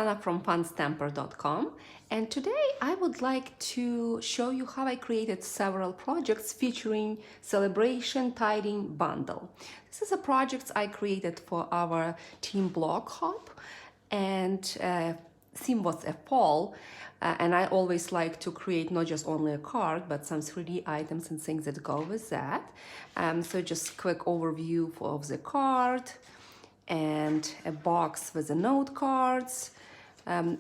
Sana from funstamper.com, and today I would like to show you how I created several projects featuring celebration tiding bundle. This is a project I created for our team blog hub, and theme was a fall, and I always like to create not just only a card but some 3D items and things that go with that. So just quick overview of the card and a box with the note cards,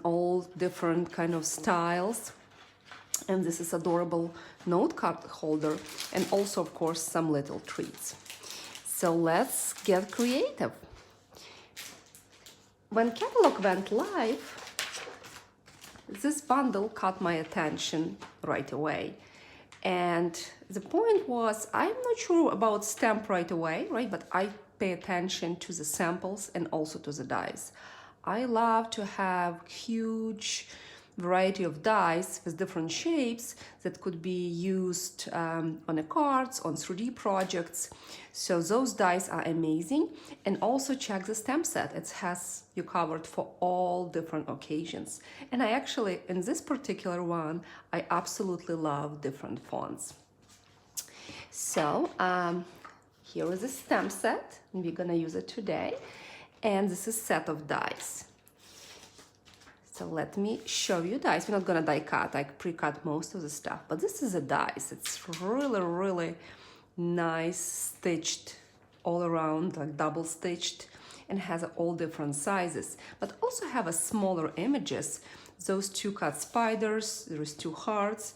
all different kind of styles, and this is adorable note card holder, and also of course some little treats. So let's get creative. When catalog went live, this bundle caught my attention right away. And the point was, I'm not sure about stamp right away, right? But I pay attention to the samples and also to the dies. I love to have huge variety of dies with different shapes that could be used on the cards, on 3D projects. So those dies are amazing. And also check the stamp set. It has you covered for all different occasions. And I actually, in this particular one, I absolutely love different fonts. So here is a stamp set, and we're gonna use it today. And this is a set of dies. So let me show you dies. We're not gonna die cut, I pre-cut most of the stuff, but this is a dies. It's really nice, stitched all around, like double stitched, and has all different sizes, but also have a smaller images. Those two cut spiders, there's two hearts.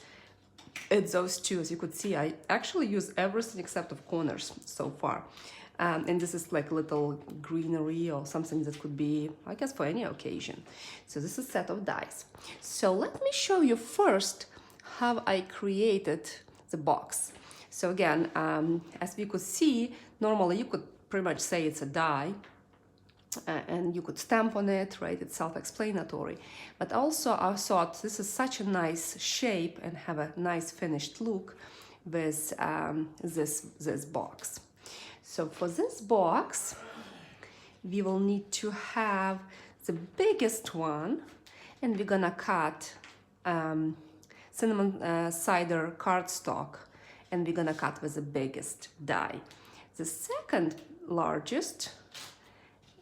It's those two, as you could see, I actually use everything except of corners so far. And this is like a little greenery or something that could be, I guess, for any occasion. So this is a set of dies. So let me show you first how I created the box. So again, as we could see, normally you could pretty much say it's a die, and you could stamp on it, right? It's self-explanatory. But also I thought this is such a nice shape and have a nice finished look with this box. So for this box, we will need to have the biggest one, and we're gonna cut cinnamon cider cardstock, and we're gonna cut with the biggest die. The second largest,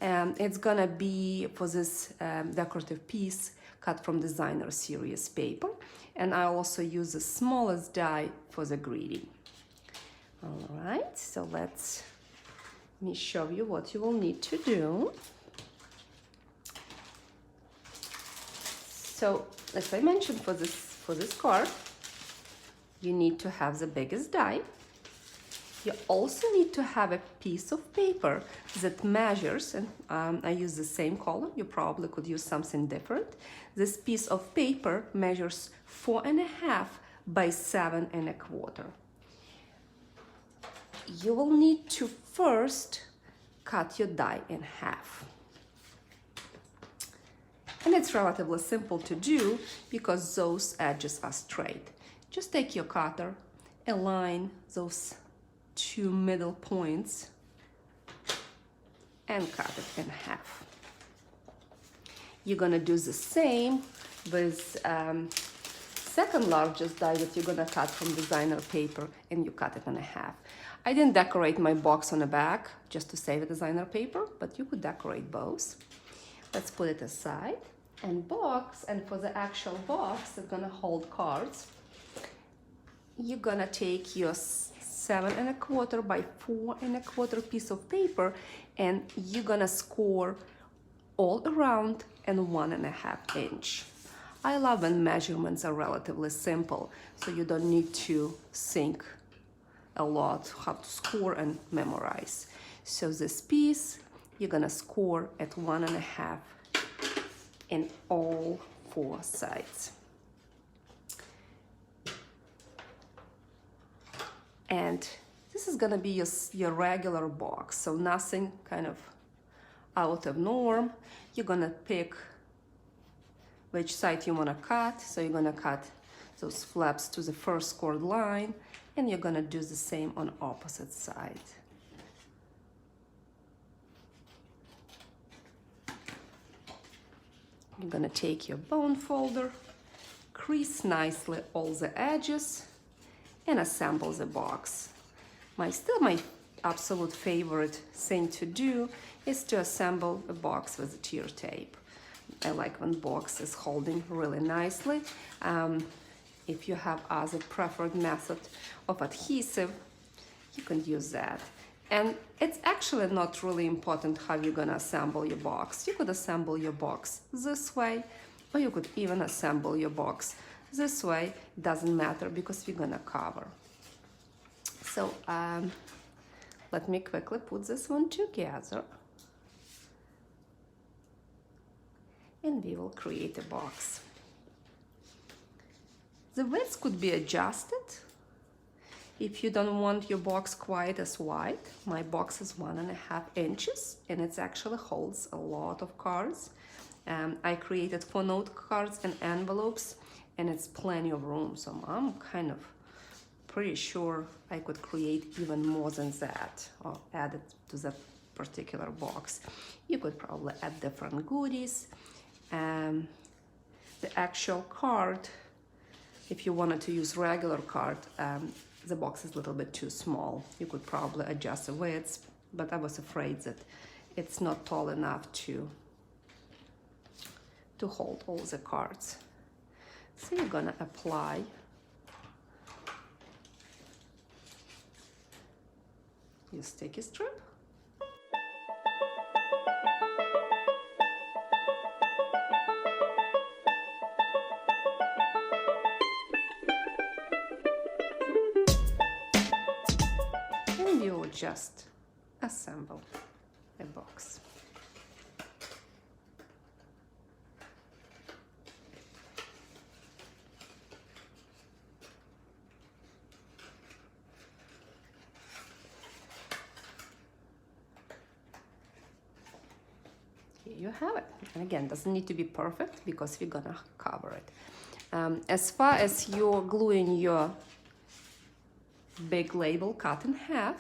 it's gonna be for this decorative piece cut from designer series paper, and I also use the smallest die for the greeting. All right, so let me show you what you will need to do. So as I mentioned, for this card, you need to have the biggest die. You also need to have a piece of paper that measures, and I use the same color. You probably could use something different. This piece of paper measures 4.5 by 7.25. You will need to first cut your die in half. And it's relatively simple to do because those edges are straight. Just take your cutter, align those two middle points, and cut it in half. You're gonna do the same with second largest die that you're gonna cut from designer paper, and you cut it in half. I didn't decorate my box on the back just to save the designer paper, but you could decorate both. Let's put it aside. And for the actual box that's gonna hold cards, you're gonna take your 7.25 by 4.25 piece of paper, and you're gonna score all around and 1.5 inch. I love when measurements are relatively simple, so you don't need to think a lot how to score and memorize. So this piece, you're gonna score at 1.5 in all 4 sides. And this is gonna be your regular box, so nothing kind of out of norm. You're gonna pick which side you wanna cut. So you're gonna cut those flaps to the first scored line, and you're gonna do the same on opposite side. You're gonna take your bone folder, crease nicely all the edges, and assemble the box. My absolute favorite thing to do is to assemble a box with tear tape. I like when box is holding really nicely. If you have other preferred method of adhesive, you can use that. And it's actually not really important how you're gonna assemble your box. You could assemble your box this way, or you could even assemble your box this way. Doesn't matter because we're gonna cover. So let me quickly put this one together. And we will create a box. The width could be adjusted. If you don't want your box quite as wide, my box is 1.5 inches and it actually holds a lot of cards. I created 4 note cards and envelopes and it's plenty of room, so I'm kind of pretty sure I could create even more than that or add it to that particular box. You could probably add different goodies. The actual card, if you wanted to use regular card, the box is a little bit too small. You could probably adjust the width, but I was afraid that it's not tall enough to hold all the cards. So you're gonna apply your sticky strip. And you will just assemble a box. Here you have it. And again, doesn't need to be perfect because we're gonna cover it. As far as you're gluing your big label cut in half,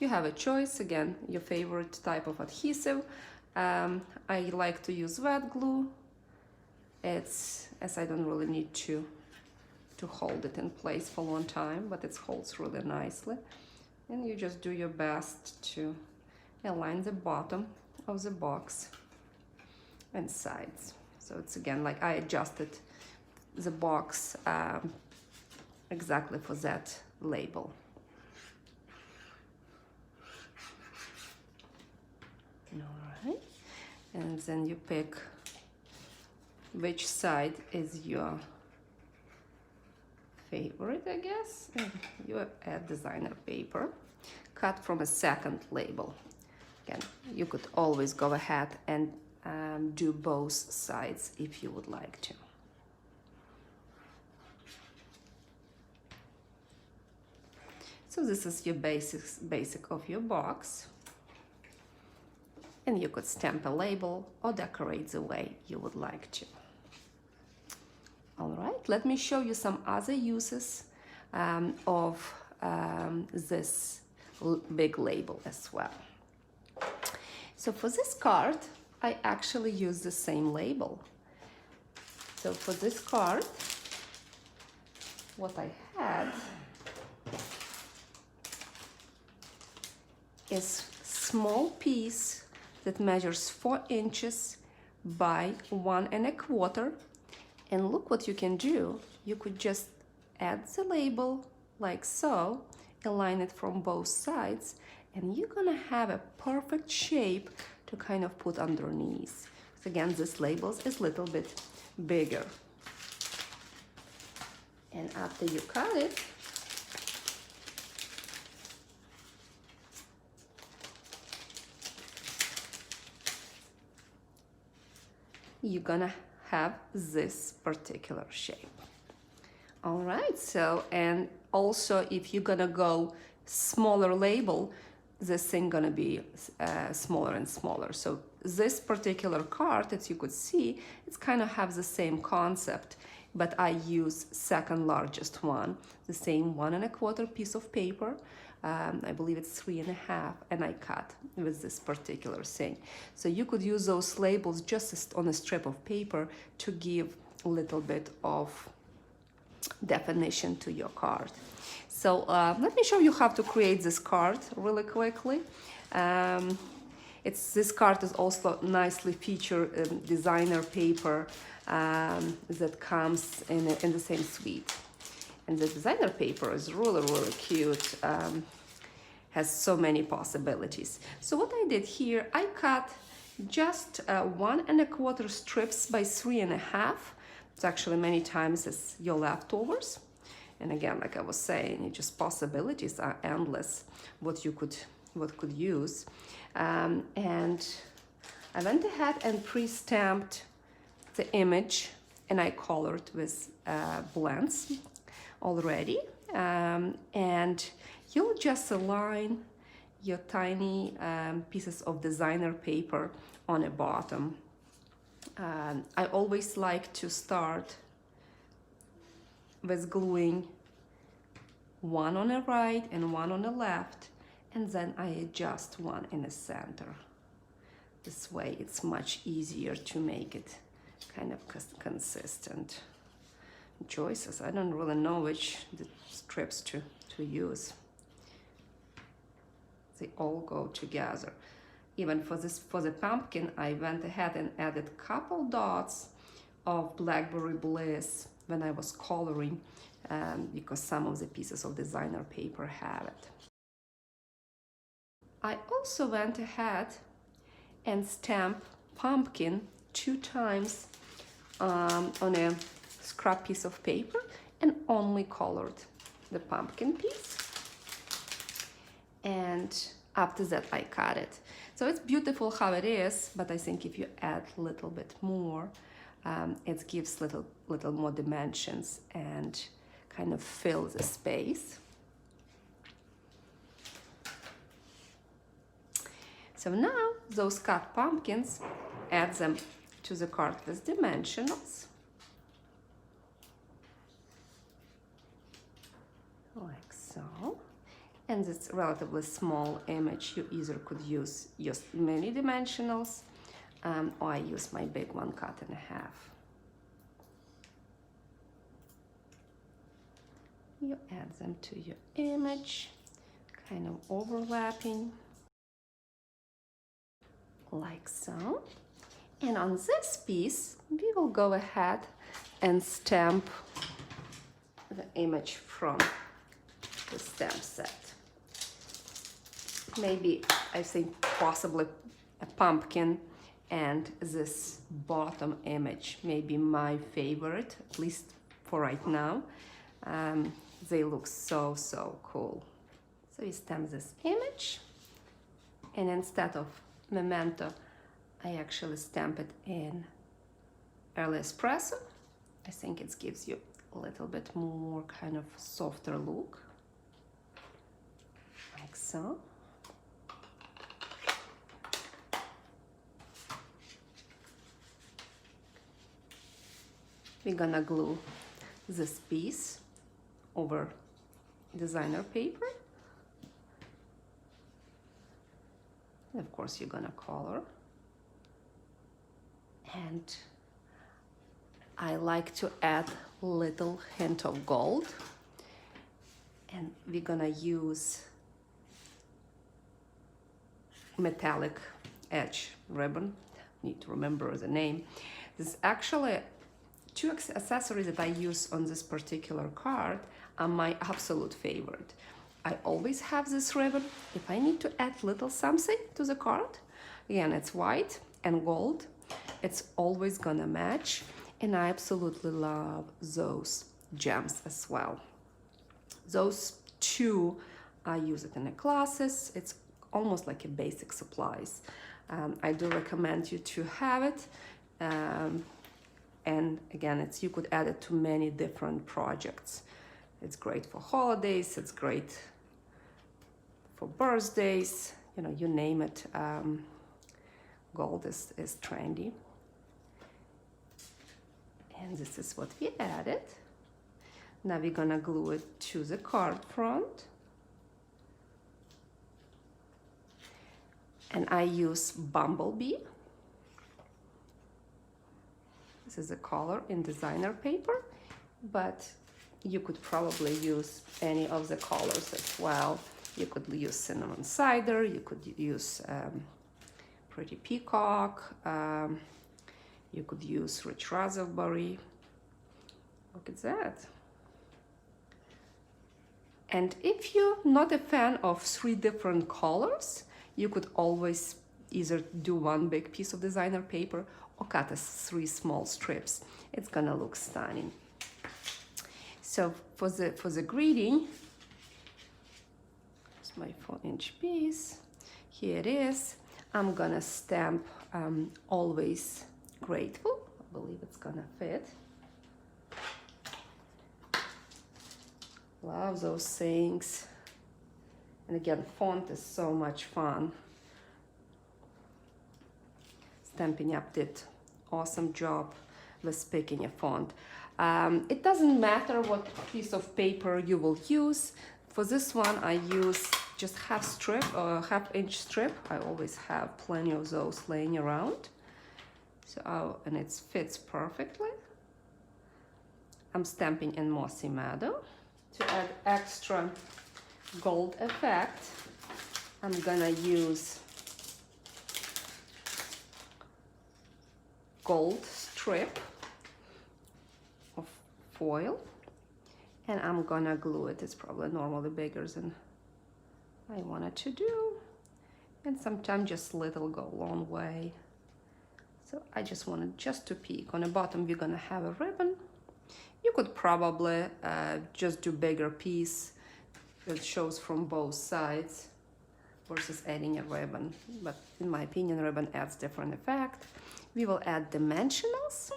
you have a choice. Again, your favorite type of adhesive. I like to use wet glue. As I don't really need to hold it in place for a long time, but it holds really nicely. And you just do your best to align the bottom of the box and sides. So it's again like I adjusted the box exactly for that label. All right, and then you pick which side is your favorite, I guess. And you add designer paper, cut from a second label. Again, you could always go ahead and do both sides if you would like to. So this is your basic of your box. And you could stamp a label or decorate the way you would like to. All right, let me show you some other uses of this big label as well. So for this card, I actually use the same label. So for this card, what I had is small piece that measures 4 inches by 1 1/4. And look what you can do. You could just add the label like so, align it from both sides, and you're gonna have a perfect shape to kind of put underneath. So again, this label is a little bit bigger. And after you cut it, you're gonna have this particular shape. All right, so, and also if you're gonna go smaller label, this thing gonna be smaller and smaller. So this particular card, as you could see, it's kind of have the same concept, but I use second largest one, the same 1¼ piece of paper. I believe it's 3½, and I cut with this particular thing. So you could use those labels just on a strip of paper to give a little bit of definition to your card. So let me show you how to create this card really quickly. This card is also nicely featured designer paper that comes in the same suite. And the designer paper is really, really cute. Has so many possibilities. So what I did here, I cut just 1¼ strips by 3½. It's actually many times as your leftovers. And again, like I was saying, just possibilities are endless. What could use. And I went ahead and pre-stamped the image, and I colored with blends already. And you'll just align your tiny pieces of designer paper on the bottom. I always like to start with gluing one on the right and one on the left, and then I adjust one in the center. This way it's much easier to make it kind of consistent. Choices, I don't really know which strips to use. They all go together. Even for the pumpkin, I went ahead and added a couple dots of Blackberry Bliss when I was coloring, because some of the pieces of designer paper have it. I also went ahead and stamped pumpkin 2 times on a scrap piece of paper, and only colored the pumpkin piece. And after that I cut it. So it's beautiful how it is, but I think if you add a little bit more, it gives little more dimensions and kind of fills the space. So now those cut pumpkins, add them to the card with dimensionals. Like so. And this relatively small image, you either could use just mini dimensionals, or I use my big one cut in half. You add them to your image, kind of overlapping, like so. And on this piece, we will go ahead and stamp the image from the stamp set. Maybe, I think, possibly a pumpkin, and this bottom image may be my favorite, at least for right now. They look so cool. So we stamp this image, and instead of memento, I actually stamp it in early espresso. I think it gives you a little bit more kind of softer look, like so. We're gonna glue this piece over designer paper. And of course, you're gonna color. And I like to add a little hint of gold. And we're gonna use metallic edge ribbon. Need to remember the name. This is actually 2 accessories that I use on this particular card are my absolute favorite. I always have this ribbon if I need to add little something to the card. Again, it's white and gold. It's always gonna match, and I absolutely love those gems as well. Those 2, I use it in the classes. It's almost like a basic supplies. I do recommend you to have it. And again, you could add it to many different projects. It's great for holidays, it's great for birthdays, you name it. Gold is trendy. And this is what we added. Now we're gonna glue it to the card front. And I use Bumblebee. This is a color in designer paper, but you could probably use any of the colors as well. You could use cinnamon cider, you could use pretty peacock, you could use rich raspberry. Look at that. And if you're not a fan of 3 different colors, you could always either do one big piece of designer paper or cut as 3 small strips. It's gonna look stunning. So for the greeting, it's my 4-inch piece. Here it is. I'm gonna stamp always grateful. I believe it's gonna fit. Love those sayings. And again, font is so much fun. Stampin' Up did awesome job with picking a font. It doesn't matter what piece of paper you will use. For this one, I use just half-inch strip. I always have plenty of those laying around. So, and it fits perfectly. I'm stamping in Mossy Meadow. To add extra gold effect, I'm gonna use gold strip of foil, and I'm gonna glue it. It's probably normally bigger than I wanted to do, and sometimes just little go a long way. So I just wanted just to peek. On the bottom we're gonna have a ribbon. You could probably just do bigger piece that shows from both sides versus adding a ribbon. But in my opinion, ribbon adds different effect. We will add dimensionals.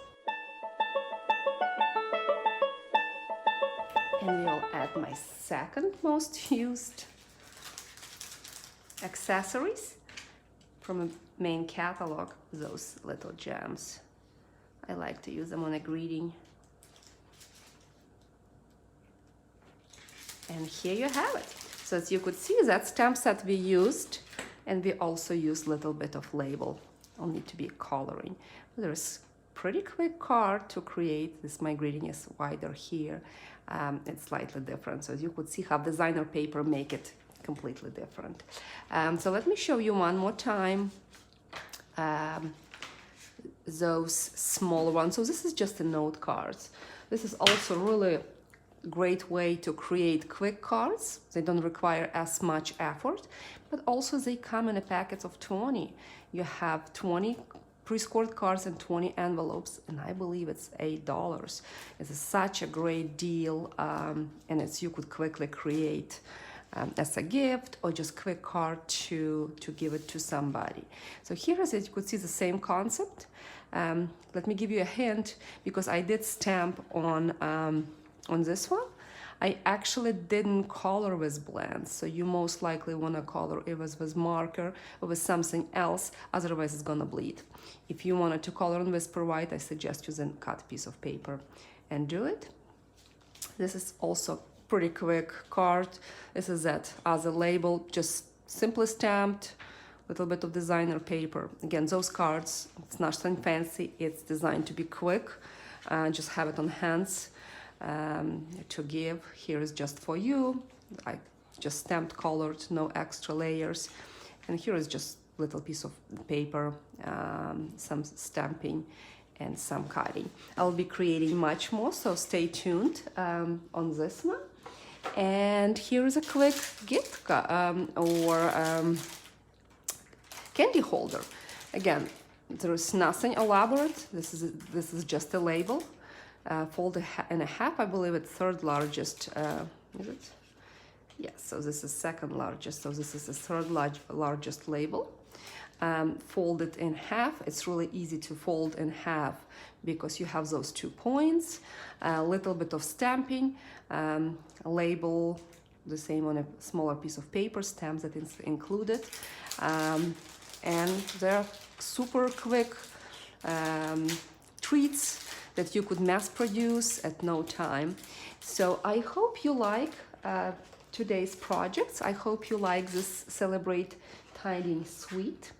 And we will add my second most used accessories from a main catalog, those little gems. I like to use them on a greeting. And here you have it. So as you could see, that stamp set we used, and we also used a little bit of label. I'll need to be coloring. There's pretty quick card to create. This my greeting is wider here. It's slightly different. So as you could see how designer paper make it completely different. So let me show you one more time those small ones. So this is just a note cards. This is also really great way to create quick cards. They don't require as much effort, but also they come in a packet of 20. You have 20 pre-scored cards and 20 envelopes, and I believe it's $8. It's such a great deal, and you could quickly create as a gift or just quick card to give it to somebody. So here, as you could see, the same concept. Let me give you a hint, because I did stamp on this one. I actually didn't color with blends, so you most likely want to color it with marker or with something else, otherwise it's gonna bleed. If you wanted to color on Whisper White, I suggest using cut piece of paper and do it. This is also pretty quick card. This is that as a label, just simply stamped, little bit of designer paper. Again, those cards, it's nothing fancy, it's designed to be quick. Just have it on hands to give. Here is just for you. I just stamped, colored, no extra layers. And here is just little piece of paper, some stamping and some cutting. I'll be creating much more, so stay tuned on this one. And here is a quick gift candy holder. Again, there is nothing elaborate. This is just a label. Fold in a half. I believe it's third largest. Is it? Yes. So this is second largest. So this is the third largest label. Fold it in half. It's really easy to fold in half because you have those 2 points. A little bit of stamping. Label the same on a smaller piece of paper. Stamps that is included. And they're super quick treats that you could mass produce at no time. So I hope you like today's projects. I hope you like this Celebrate Tidying Suite.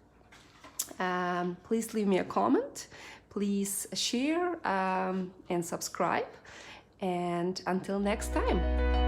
Please leave me a comment. Please share and subscribe. And until next time.